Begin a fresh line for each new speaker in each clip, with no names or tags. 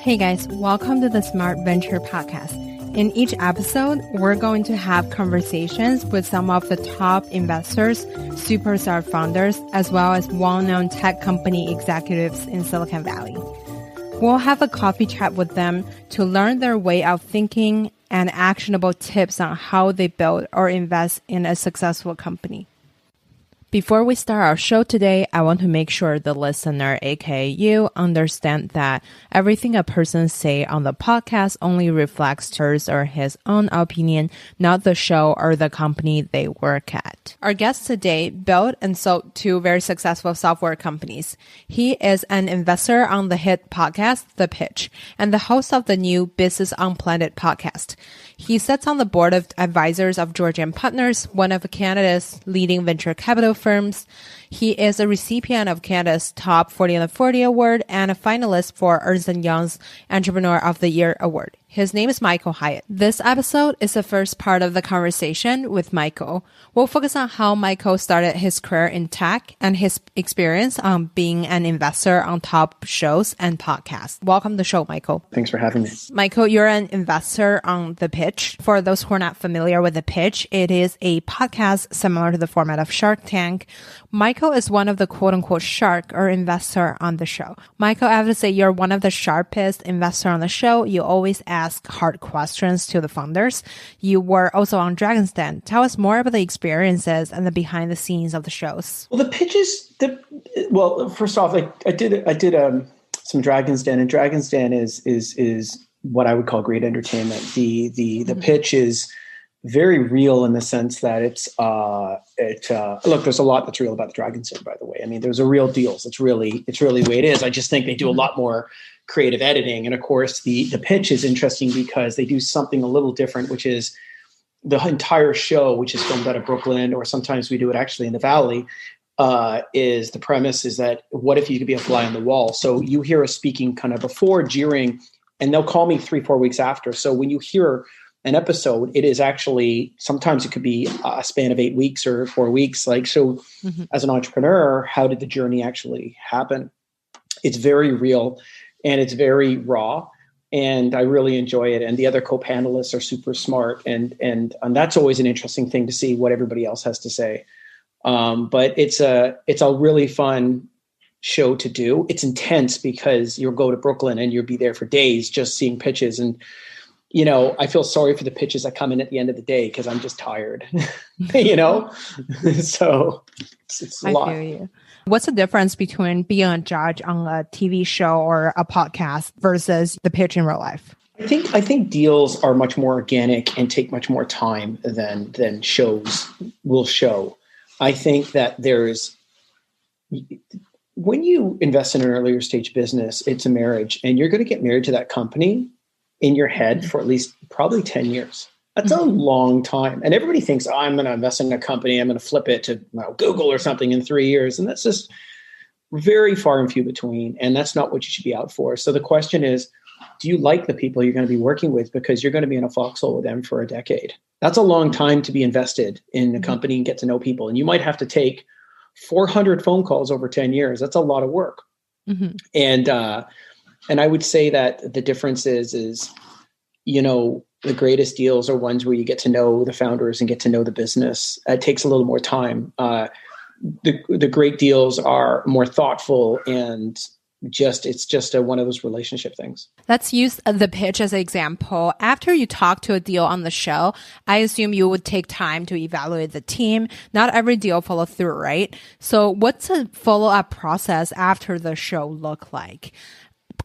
Hey guys, welcome to the Smart Venture Podcast. In each episode, we're going to have conversations with some of the top investors, superstar founders, as well as well-known tech company executives in Silicon Valley. We'll have a coffee chat with them to learn their way of thinking and actionable tips on how they build or invest in a successful company. Before we start our show today, I want to make sure the listener, aka you, understand that everything a person say on the podcast only reflects hers or his own opinion, not the show or the company they work at. Our guest today built and sold two very successful software companies. He is an investor on the hit podcast, The Pitch, and the host of the new Business Unplanned podcast. He sits on the board of advisors of Georgian Partners, one of Canada's leading venture capital firms. He is a recipient of Canada's Top 40 Under 40 award and a finalist for Ernst & Young's Entrepreneur of the Year award. His name is Michael Hyatt. This episode is the first part of the conversation with Michael. We'll focus on how Michael started his career in tech and his experience on being an investor on top shows and podcasts. Welcome to the show, Michael.
Thanks for having me.
Michael, you're an investor on The Pitch. For those who are not familiar with The Pitch, it is a podcast similar to the format of Shark Tank. Michael is one of the quote-unquote shark or investor on the show. Michael, I have to say you're one of the sharpest investor on the show. You always ask hard questions to the founders. You were also on Dragon's Den. Tell us more about the experiences and the behind the scenes of the shows.
Well, The Pitch is first off, I did some Dragon's Den, and Dragon's Den is what I would call great entertainment. The Pitch is very real in the sense that look, there's a lot that's real about the Dragon's Den, by the way. I mean, there's a real deals. It's really the way it is. I just think they do a lot more creative editing. And of course, the Pitch is interesting because they do something a little different, which is the entire show, which is filmed out of Brooklyn, or sometimes we do it actually in the Valley, is the premise is that what if you could be a fly on the wall? So you hear us speaking kind of before, during, and they'll call me 3-4 weeks after. So when you hear an episode, it is actually, sometimes it could be a span of 8 weeks or 4 weeks. As an entrepreneur, how did the journey actually happen? It's very real and it's very raw, and I really enjoy it. And the other co-panelists are super smart, and that's always an interesting thing to see what everybody else has to say. But it's a really fun show to do. It's intense because you'll go to Brooklyn and you'll be there for days just seeing pitches. And I feel sorry for the pitches that come in at the end of the day because I'm just tired, so it's a lot.
I feel you. What's the difference between being a judge on a TV show or a podcast versus the pitch in real life?
I think deals are much more organic and take much more time than shows will show. I think that when you invest in an earlier stage business, it's a marriage, and you're going to get married to that company in your head for at least probably 10 years. That's a long time. And everybody thinks, I'm going to invest in a company, I'm going to flip it to Google or something in 3 years. And that's just very far and few between. And that's not what you should be out for. So the question is, do you like the people you're going to be working with? Because you're going to be in a foxhole with them for a decade. That's a long time to be invested in a company and get to know people. And you might have to take 400 phone calls over 10 years. That's a lot of work. Mm-hmm. And I would say that the difference is, the greatest deals are ones where you get to know the founders and get to know the business. It takes a little more time. The great deals are more thoughtful, and it's just one of those relationship things.
Let's use The Pitch as an example. After you talk to a deal on the show, I assume you would take time to evaluate the team. Not every deal follows through, right? So what's a follow-up process after the show look like?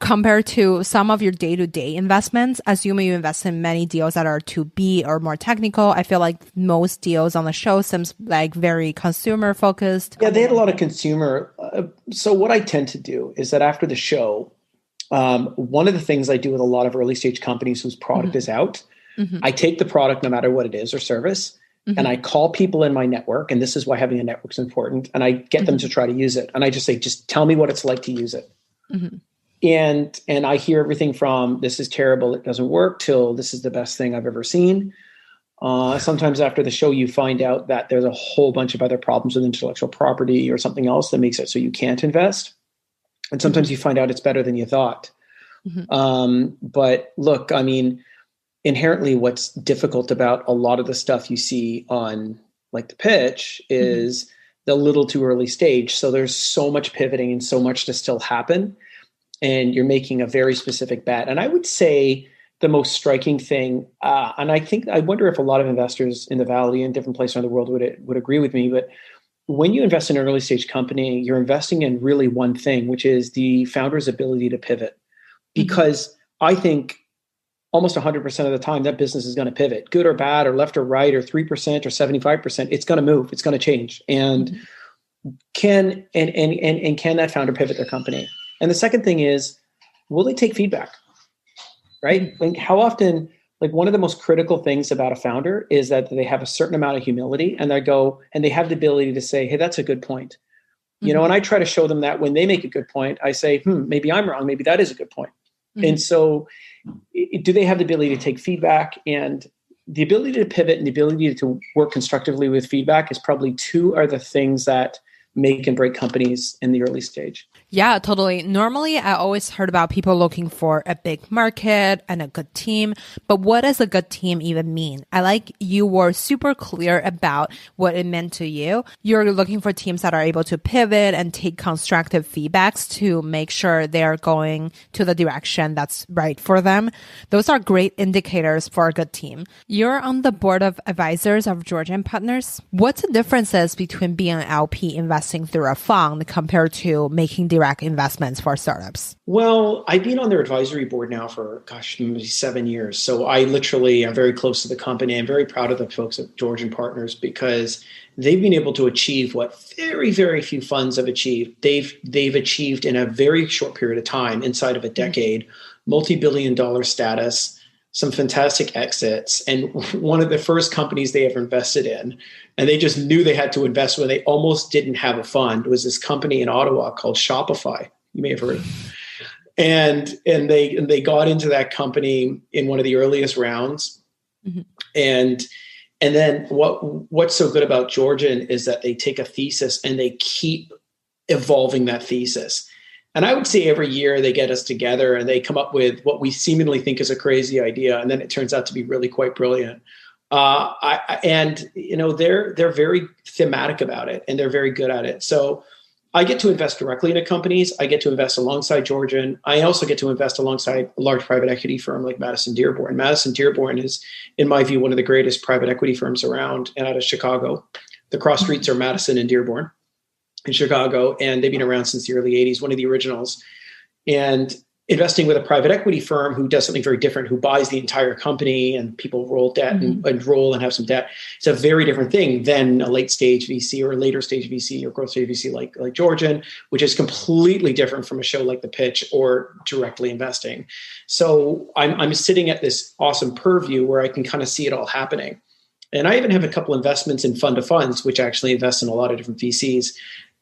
Compared to some of your day-to-day investments, assuming you invest in many deals that are to B or more technical, I feel like most deals on the show seems like very consumer focused.
Yeah, they had a lot of consumer. So what I tend to do is that after the show, one of the things I do with a lot of early stage companies whose product is out, I take the product no matter what it is or service, and I call people in my network, and this is why having a network is important, and I get them to try to use it. And I just say, just tell me what it's like to use it. And I hear everything from this is terrible, it doesn't work, till this is the best thing I've ever seen. Sometimes after the show, you find out that there's a whole bunch of other problems with intellectual property or something else that makes it so you can't invest. And sometimes you find out it's better than you thought. But look, I mean, inherently what's difficult about a lot of the stuff you see on like the pitch is the little too early stage. So there's so much pivoting and so much to still happen. And you're making a very specific bet. And I would say the most striking thing, and I wonder if a lot of investors in the Valley and different places around the world would agree with me, but when you invest in an early stage company, you're investing in really one thing, which is the founder's ability to pivot. Because I think almost 100% of the time that business is going to pivot, good or bad or left or right or 3% or 75%, it's going to move, it's going to change. And can that founder pivot their company? And the second thing is, will they take feedback? Right? Like how often, like one of the most critical things about a founder is that they have a certain amount of humility and they have the ability to say, hey, that's a good point. You know, and I try to show them that when they make a good point, I say, maybe I'm wrong. Maybe that is a good point. And so do they have the ability to take feedback? And the ability to pivot and the ability to work constructively with feedback is probably two are the things that make and break companies in the early stage.
Yeah, totally. Normally, I always heard about people looking for a big market and a good team. But what does a good team even mean? I like you were super clear about what it meant to you. You're looking for teams that are able to pivot and take constructive feedbacks to make sure they're going to the direction that's right for them. Those are great indicators for a good team. You're on the board of advisors of Georgian Partners. What's the differences between being an LP investing through a fund compared to making direct investments for startups?
Well, I've been on their advisory board now for, maybe 7 years. So I literally am very close to the company. I'm very proud of the folks at Georgian Partners because they've been able to achieve what very, very few funds have achieved. They've achieved in a very short period of time, inside of a decade, multi-billion-dollar status, some fantastic exits, and one of the first companies they ever invested in, and they just knew they had to invest when they almost didn't have a fund, was this company in Ottawa called Shopify. You may have heard. And they got into that company in one of the earliest rounds. And then what's so good about Georgian is that they take a thesis and they keep evolving that thesis. And I would say every year they get us together and they come up with what we seemingly think is a crazy idea, and then it turns out to be really quite brilliant. And you know, they're very thematic about it, and they're very good at it. So I get to invest directly into companies. I get to invest alongside Georgian. I also get to invest alongside a large private equity firm like Madison Dearborn. Madison Dearborn is, in my view, one of the greatest private equity firms around and out of Chicago. The cross streets are Madison and Dearborn in Chicago, and they've been around since the early 80s, one of the originals. And investing with a private equity firm who does something very different, who buys the entire company and people roll debt and roll and have some debt, it's a very different thing than a late stage VC or a later stage VC or growth stage VC like Georgian, which is completely different from a show like The Pitch or directly investing. So I'm sitting at this awesome purview where I can kind of see it all happening. And I even have a couple investments in fund of funds, which actually invest in a lot of different VCs.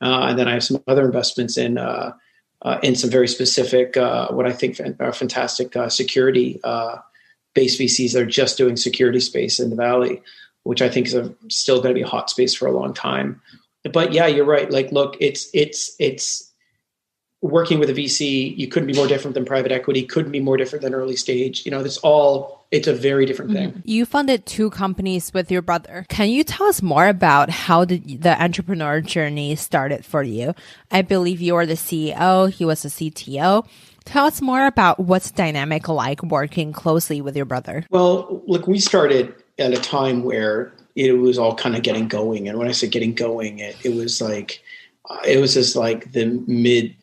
And then I have some other investments in some very specific, what I think are fantastic security-based VCs that are just doing security space in the Valley, which I think is still going to be a hot space for a long time. But yeah, you're right. Like, look, it's working with a VC. You couldn't be more different than private equity. Couldn't be more different than early stage. You know, it's a very different thing.
You funded 2 companies with your brother. Can you tell us more about how the entrepreneur journey started for you? I believe you were the CEO. He was the CTO. Tell us more about what's dynamic like working closely with your brother.
Well, look, we started at a time where it was all kind of getting going. And when I say getting going, it was just like the mid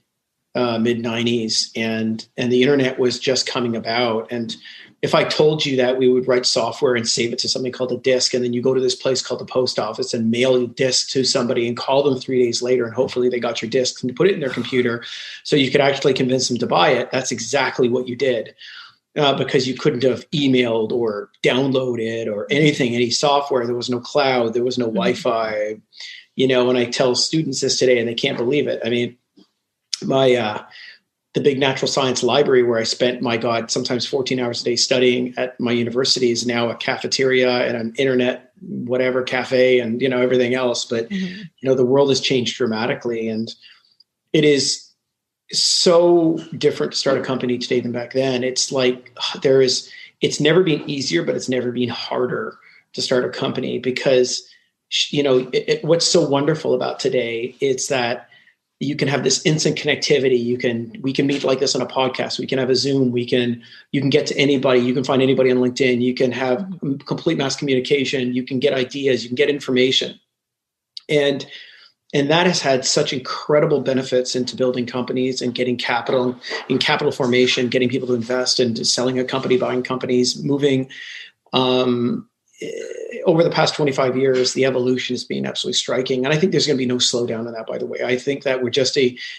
90s and the internet was just coming about. And if I told you that we would write software and save it to something called a disk, and then you go to this place called the post office and mail your disk to somebody and call them 3 days later, and hopefully they got your disk and put it in their computer so you could actually convince them to buy it, that's exactly what you did. Because you couldn't have emailed or downloaded or anything, any software. There was no cloud. There was no Wi-Fi. You know, when I tell students this today and they can't believe it, I mean, the big natural science library where I spent, sometimes 14 hours a day studying at my university is now a cafeteria and an internet, whatever cafe and, you know, everything else. But, you know, the world has changed dramatically, and it is so different to start a company today than back then. It's like it's never been easier, but it's never been harder to start a company because, what's so wonderful about today is that you can have this instant connectivity. We can meet like this on a podcast. We can have a Zoom. You can get to anybody. You can find anybody on LinkedIn. You can have complete mass communication. You can get ideas. You can get information. And that has had such incredible benefits into building companies and getting capital in capital formation, getting people to invest into selling a company, buying companies, moving. Over the past 25 years, the evolution has been absolutely striking. And I think there's going to be no slowdown in that, by the way. I think that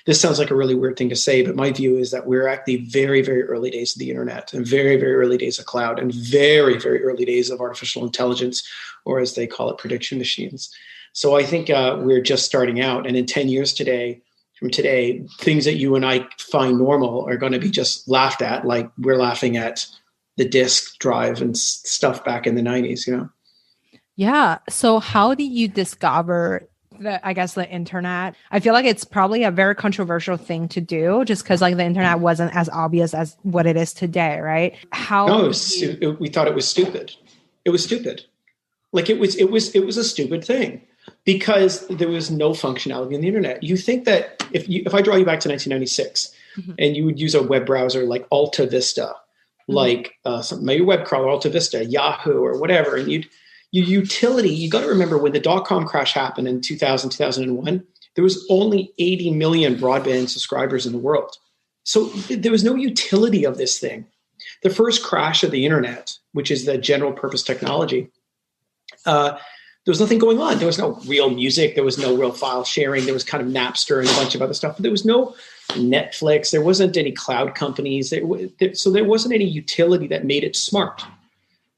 this sounds like a really weird thing to say, but my view is that we're at the very, very early days of the internet and very, very early days of cloud and very, very early days of artificial intelligence, or as they call it, prediction machines. So I think we're just starting out. And in 10 years from today, things that you and I find normal are going to be just laughed at, like we're laughing at the disk drive and stuff back in the 90s,
Yeah. So how did you discover the internet? I feel like it's probably a very controversial thing to do just because like the internet wasn't as obvious as what it is today, right?
We thought it was stupid. It was stupid. Like it was a stupid thing because there was no functionality in the internet. You think that if I draw you back to 1996 and you would use a web browser like Alta Vista, like maybe web crawler, Alta Vista, Yahoo, or whatever. And your utility, you got to remember when the dot-com crash happened in 2000, 2001, there was only 80 million broadband subscribers in the world. So there was no utility of this thing. The first crash of the internet, which is the general purpose technology, there was nothing going on. There was no real music. There was no real file sharing. There was kind of Napster and a bunch of other stuff. But there was no Netflix. There wasn't any cloud companies. So there wasn't any utility that made it smart.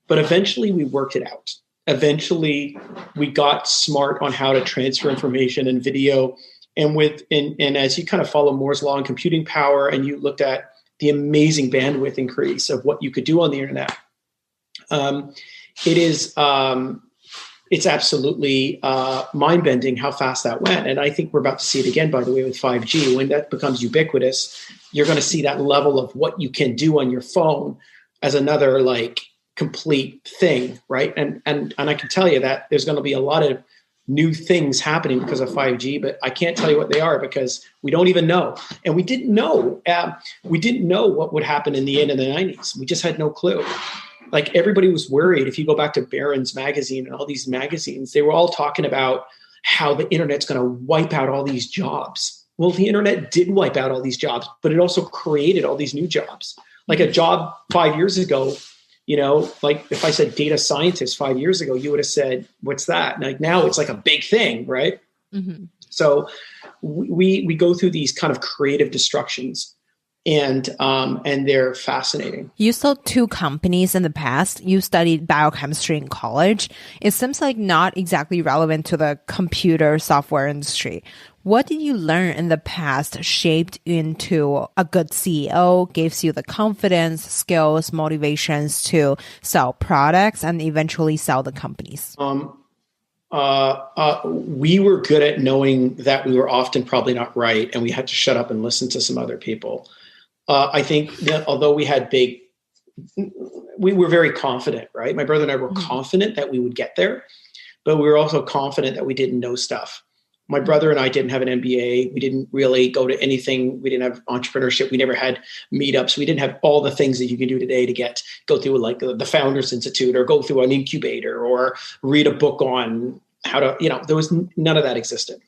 But eventually we worked it out. Eventually we got smart on how to transfer information and video. And as you kind of follow Moore's law and computing power, and you looked at the amazing bandwidth increase of what you could do on the internet, it's absolutely mind-bending how fast that went. And I think we're about to see it again, by the way, with 5G. When that becomes ubiquitous, you're going to see that level of what you can do on your phone as another like complete thing, right? And I can tell you that there's going to be a lot of new things happening because of 5G, but I can't tell you what they are because we don't even know. And we didn't know. We didn't know what would happen in the end of the 90s. We just had no clue. Like everybody was worried. If you go back to Barron's magazine and all these magazines, they were all talking about how the internet's going to wipe out all these jobs. Well, the internet did wipe out all these jobs, but it also created all these new jobs. Like a job 5 years ago, like if I said data scientist 5 years ago, you would have said, what's that? And like now it's like a big thing, right? Mm-hmm. So we go through these kind of creative destructions. And they're fascinating.
You sold 2 companies in the past. You studied biochemistry in college. It seems like not exactly relevant to the computer software industry. What did you learn in the past shaped into a good CEO, gives you the confidence, skills, motivations to sell products and eventually sell the companies?
We were good at knowing that we were often probably not right, and we had to shut up and listen to some other people. I think that although we were very confident, right? My brother and I were confident that we would get there, but we were also confident that we didn't know stuff. My brother and I didn't have an MBA. We didn't really go to anything. We didn't have entrepreneurship. We never had meetups. We didn't have all the things that you can do today to go through like the Founders Institute or go through an incubator or read a book on how to, there was none of that existed.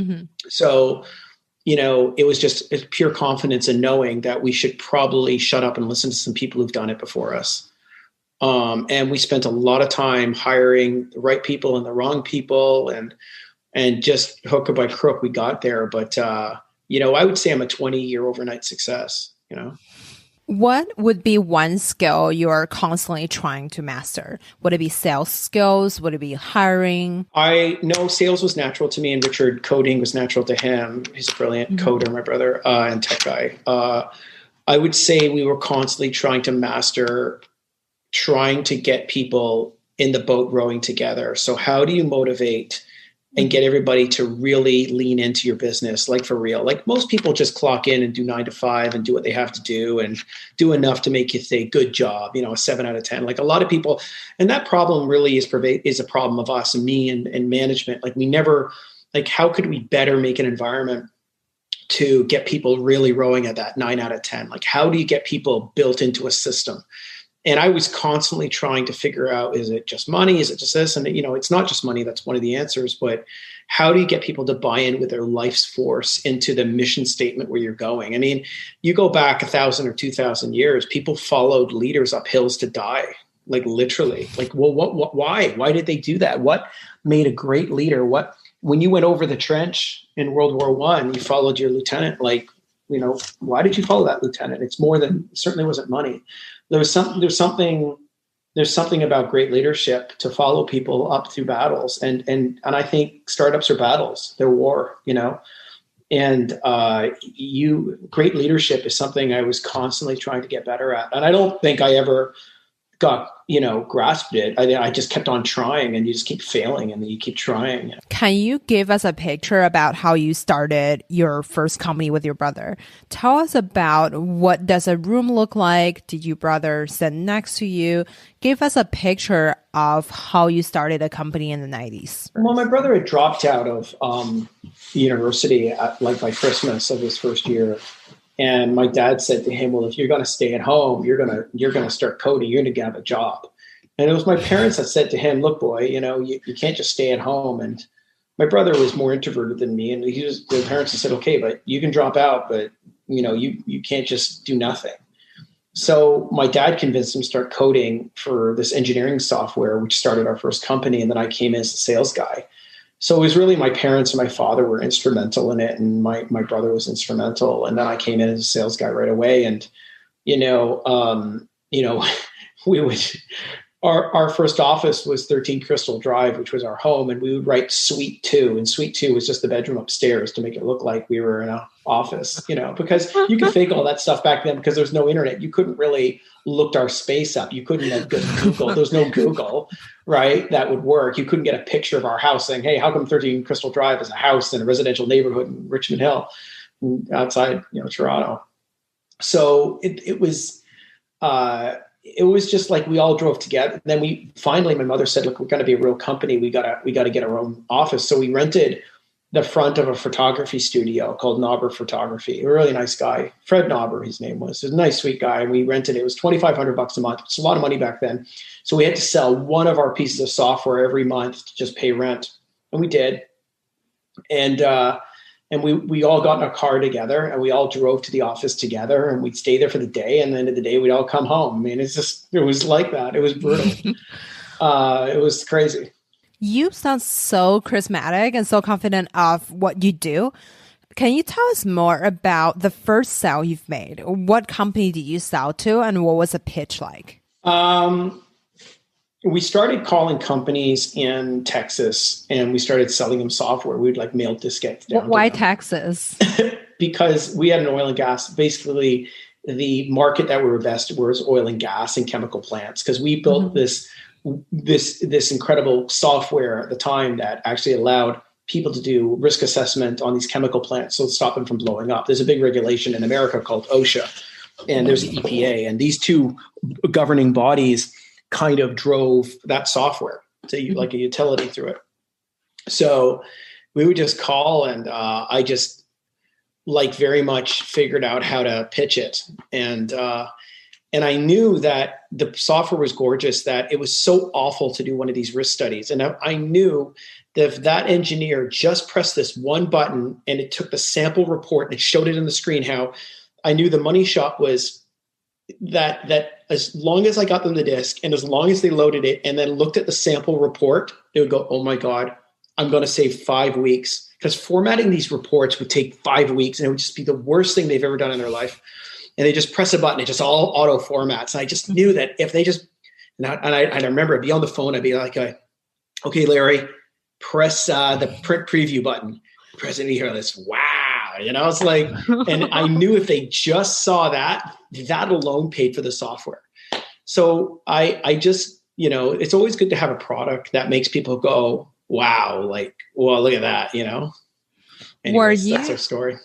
Mm-hmm. So, it was just pure confidence in knowing that we should probably shut up and listen to some people who've done it before us. And we spent a lot of time hiring the right people and the wrong people, and just hook or by crook, we got there. But, I would say I'm a 20-year overnight success,
What would be one skill you are constantly trying to master? Would it be sales skills? Would it be hiring?
I know sales was natural to me, and Richard, coding was natural to him. He's a brilliant coder, my brother, and tech guy. I would say we were constantly trying to get people in the boat rowing together. So how do you motivate and get everybody to really lean into your business, like for real. Like most people just clock in and do 9 to 5 and do what they have to do and do enough to make you say, good job, a 7 out of 10. Like a lot of people, and that problem really is a problem of us and me and management. Like we never, like how could we better make an environment to get people really rowing at that 9 out of 10? Like how do you get people built into a system? And I was constantly trying to figure out, is it just money? Is it just this? And, it's not just money. That's one of the answers. But how do you get people to buy in with their life's force into the mission statement where you're going? I mean, you go back 1,000 or 2,000 years, people followed leaders up hills to die, like literally. Like, well, why? Why did they do that? What made a great leader? When you went over the trench in World War I, you followed your lieutenant. Like, why did you follow that lieutenant? It's more than, certainly wasn't money. There's something about great leadership to follow people up through battles. And I think startups are battles. They're war, and great leadership is something I was constantly trying to get better at. And I don't think I ever got, grasped it. I just kept on trying, and you just keep failing, and then you keep trying.
Can you give us a picture about how you started your first company with your brother? Tell us about what does a room look like? Did your brother sit next to you? Give us a picture of how you started a company in the 90s.
Well, my brother had dropped out of university by Christmas of his first year. And my dad said to him, well, if you're going to stay at home, you're going to start coding. You're going to have a job. And it was my parents that said to him, look, boy, you can't just stay at home. And my brother was more introverted than me. And the parents said, okay, but you can drop out, but you can't just do nothing. So my dad convinced him to start coding for this engineering software, which started our first company. And then I came in as a sales guy. So it was really my parents and my father were instrumental in it, and my brother was instrumental. And then I came in as a sales guy right away. And we would our first office was 13 Crystal Drive, which was our home, and we would write Suite 2, and Suite 2 was just the bedroom upstairs to make it look like we were in an office, because you could fake all that stuff back then because there's no internet. You couldn't really look our space up. You couldn't have Google. There's no Google, right? That would work. You couldn't get a picture of our house saying, hey, how come 13 Crystal Drive is a house in a residential neighborhood in Richmond Hill outside, Toronto. So it was just like we all drove together. Then my mother said, look, we're going to be a real company. We got to get our own office. So we rented the front of a photography studio called Knobber Photography. A really nice guy, Fred Knobber, his name was. He was a nice, sweet guy. And we rented it. It was $2,500 a month. It's a lot of money back then. So we had to sell one of our pieces of software every month to just pay rent. And we did. And we all got in a car together, and we all drove to the office together, and we'd stay there for the day. And then at the end of the day, we'd all come home. I mean, it was like that. It was brutal. It was crazy.
You sound so charismatic and so confident of what you do. Can you tell us more about the first sale you've made? What company did you sell to, and what was the pitch like?
We started calling companies in Texas, and we started selling them software. We'd mail diskettes down.
Why Texas?
Because we had an oil and gas. Basically, the market that we were best was oil and gas and chemical plants, because we built this incredible software at the time that actually allowed people to do risk assessment on these chemical plants, so stop them from blowing up. There's a big regulation in America called OSHA, and there's the EPA, and these two governing bodies kind of drove that software to like a utility through it. So we would just call, and I just very much figured out how to pitch it. And I knew that the software was gorgeous, that it was so awful to do one of these risk studies. And I knew that if that engineer just pressed this one button and it took the sample report and it showed it on the screen, how I knew the money shot was that as long as I got them the disk and as long as they loaded it and then looked at the sample report, they would go, oh my God, I'm going to save 5 weeks, because formatting these reports would take 5 weeks and it would just be the worst thing they've ever done in their life. And they just press a button, it just all auto formats. And I just knew that if they just, I remember I'd be on the phone, I'd be like, okay, Larry, press the print preview button. Press it, and you hear this, wow. It's like, and I knew if they just saw that alone paid for the software. So I just, it's always good to have a product that makes people go, wow, like, well, look at that, Anyways, that's our story.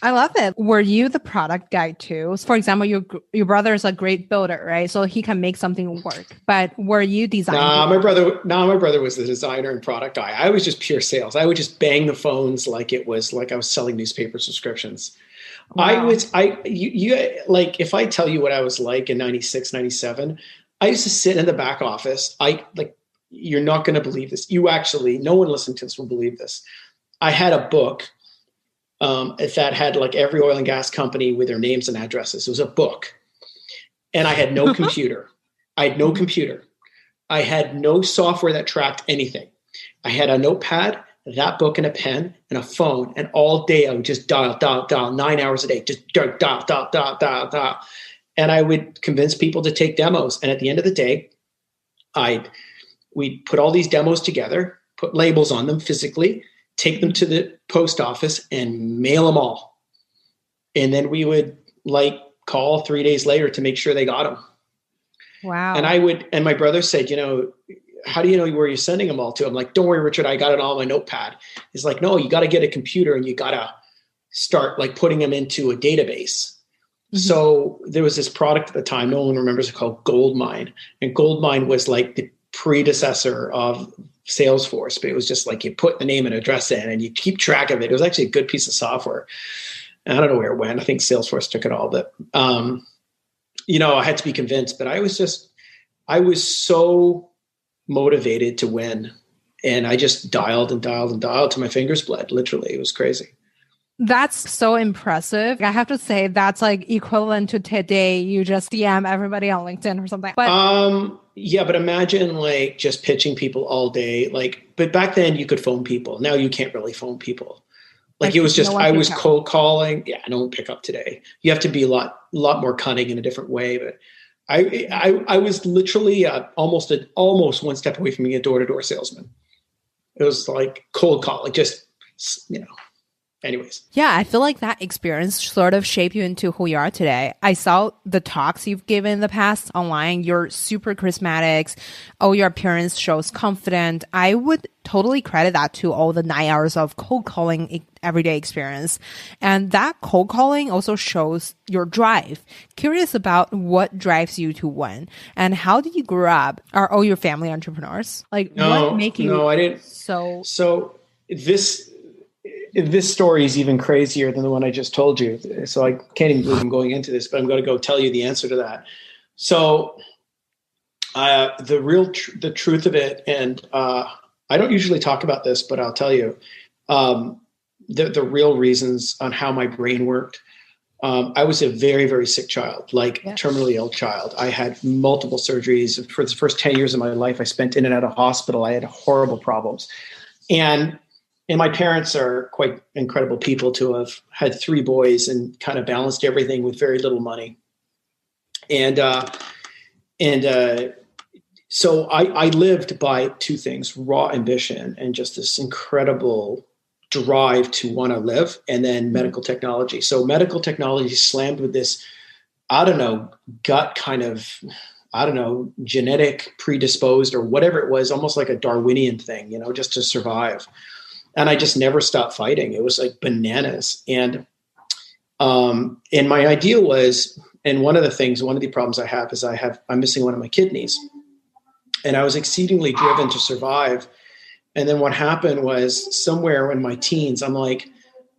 I love it. Were you the product guy too? So for example, your brother is a great builder, right? So he can make something work. But were you designing?
My brother was the designer and product guy. I was just pure sales. I would just bang the phones like it was like I was selling newspaper subscriptions. Wow. Like, if I tell you what I was like in 96, 97, I used to sit in the back office. You're not going to believe this. No one listening to this will believe this. I had a book that had like every oil and gas company with their names and addresses. It was a book. And I had no computer. I had no software that tracked anything. I had a notepad, that book, and a pen and a phone. And all day I would just dial, 9 hours a day, just dial. And I would convince people to take demos. And at the end of the day, we'd put all these demos together, put labels on them physically, take them to the post office and mail them all. And then we would call 3 days later to make sure they got them.
Wow.
And my brother said, how do you know where you're sending them all to? I'm like, don't worry, Richard, I got it all on my notepad. He's like, no, you got to get a computer and you got to start putting them into a database. Mm-hmm. So there was this product at the time, no one remembers it, called Goldmine. And Goldmine was like the predecessor of Salesforce, but it was just like you put the name and address in and you keep track of it. It was actually a good piece of software. I don't know where it went. I think Salesforce took it all, but I had to be convinced. But I was so motivated to win, and I just dialed till my fingers bled. Literally, it was crazy.
That's so impressive. I have to say that's like equivalent to today. You just DM everybody on LinkedIn or something. But
yeah, but imagine just pitching people all day. But back then you could phone people. Now you can't really phone people. It was just, I was cold calling. Yeah, no one pick up today. You have to be a lot more cunning in a different way. But I was literally almost one step away from being a door-to-door salesman. It was like cold calling, just, anyways.
Yeah, I feel like that experience sort of shaped you into who you are today. I saw the talks you've given in the past online. You're super charismatic. Your appearance shows confident. I would totally credit that to all the 9 hours of cold calling everyday experience. And that cold calling also shows your drive. Curious about what drives you to win. And how did you grow up? Are all your family entrepreneurs? What make you
No, I didn't. So this story is even crazier than the one I just told you. So I can't even believe I'm going into this, but I'm going to go tell you the answer to that. So the truth of it, and I don't usually talk about this, but I'll tell you the real reasons on how my brain worked. I was a very, very sick child, terminally ill child. I had multiple surgeries. For the first 10 years of my life, I spent in and out of hospital. I had horrible problems. And my parents are quite incredible people to have had 3 boys and kind of balanced everything with very little money. So I lived by 2 things: raw ambition and just this incredible drive to want to live, and then medical technology. So medical technology slammed with this, gut kind of, genetic predisposed or whatever it was, almost like a Darwinian thing, just to survive. And I just never stopped fighting. It was like bananas. And my idea was, and one of the problems I have is I'm missing one of my kidneys. And I was exceedingly driven to survive. And then what happened was, somewhere in my teens, I'm like,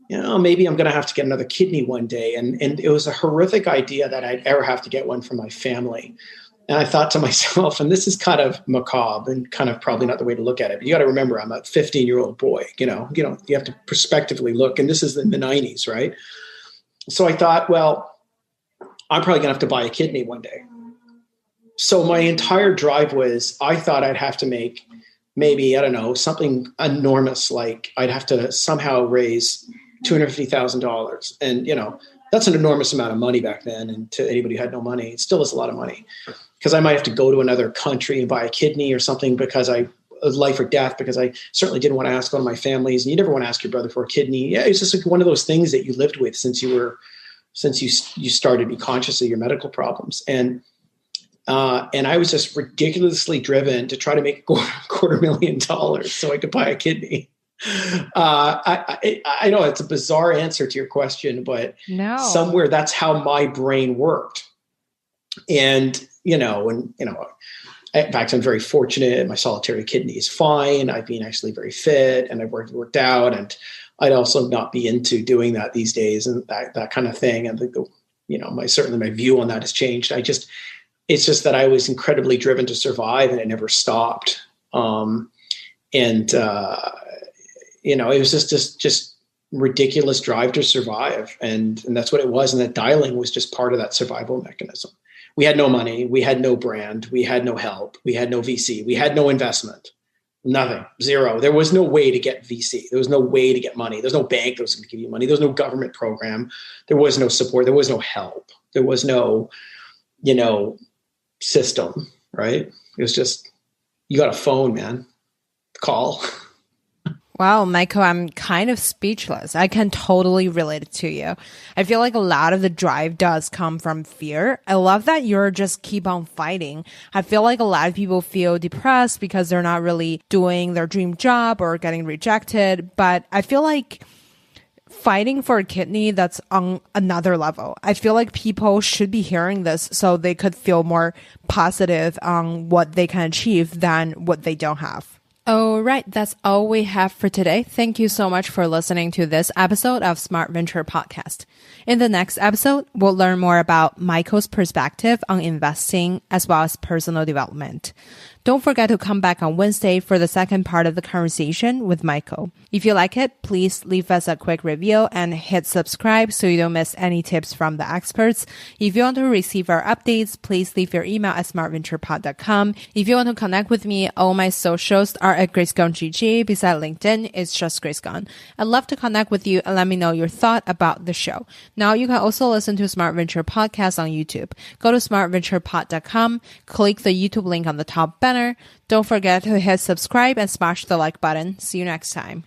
maybe I'm going to have to get another kidney one day. And it was a horrific idea that I'd ever have to get one for my family. And I thought to myself, and this is kind of macabre and kind of probably not the way to look at it, but you got to remember, I'm a 15-year-old boy, you have to prospectively look, and this is in the 90s, right? So I thought, well, I'm probably gonna have to buy a kidney one day. So my entire drive was, I thought I'd have to make maybe, something enormous. Like I'd have to somehow raise $250,000. And, that's an enormous amount of money back then. And to anybody who had no money, it still is a lot of money. Because I might have to go to another country and buy a kidney or something, because life or death, because I certainly didn't want to ask one of my families. And you never want to ask your brother for a kidney. Yeah, it's just like one of those things that you lived with since you started to be conscious of your medical problems. And And I was just ridiculously driven to try to make $250,000 so I could buy a kidney. I know it's a bizarre answer to your question, but somewhere that's how my brain worked. And, in fact, I'm very fortunate. My solitary kidney is fine. I've been actually very fit and I've worked out, and I'd also not be into doing that these days and that kind of thing. And certainly my view on that has changed. It's just that I was incredibly driven to survive and it never stopped. It was just ridiculous drive to survive. And that's what it was. And that dialing was just part of that survival mechanism. We had no money. We had no brand. We had no help. We had no VC. We had no investment. Nothing. Zero. There was no way to get VC. There was no way to get money. There's no bank that was going to give you money. There was no government program. There was no support. There was no help. There was no, system, right? It was just, you got a phone, man. Call.
Wow, Michael, I'm kind of speechless. I can totally relate to you. I feel like a lot of the drive does come from fear. I love that you're just keep on fighting. I feel like a lot of people feel depressed because they're not really doing their dream job or getting rejected. But I feel like fighting for a kidney, that's on another level. I feel like people should be hearing this so they could feel more positive on what they can achieve than what they don't have. All right, that's all we have for today. Thank you so much for listening to this episode of Smart Venture Podcast. In the next episode, we'll learn more about Michael's perspective on investing as well as personal development. Don't forget to come back on Wednesday for the second part of the conversation with Michael. If you like it, please leave us a quick review and hit subscribe so you don't miss any tips from the experts. If you want to receive our updates, please leave your email at smartventurepod.com. If you want to connect with me, all my socials are at Grace Gong GG. Beside LinkedIn, it's just Grace Gong. I'd love to connect with you and let me know your thought about the show. Now you can also listen to Smart Venture Podcast on YouTube. Go to smartventurepod.com, click the YouTube link on the top banner. Don't forget to hit subscribe and smash the like button. See you next time.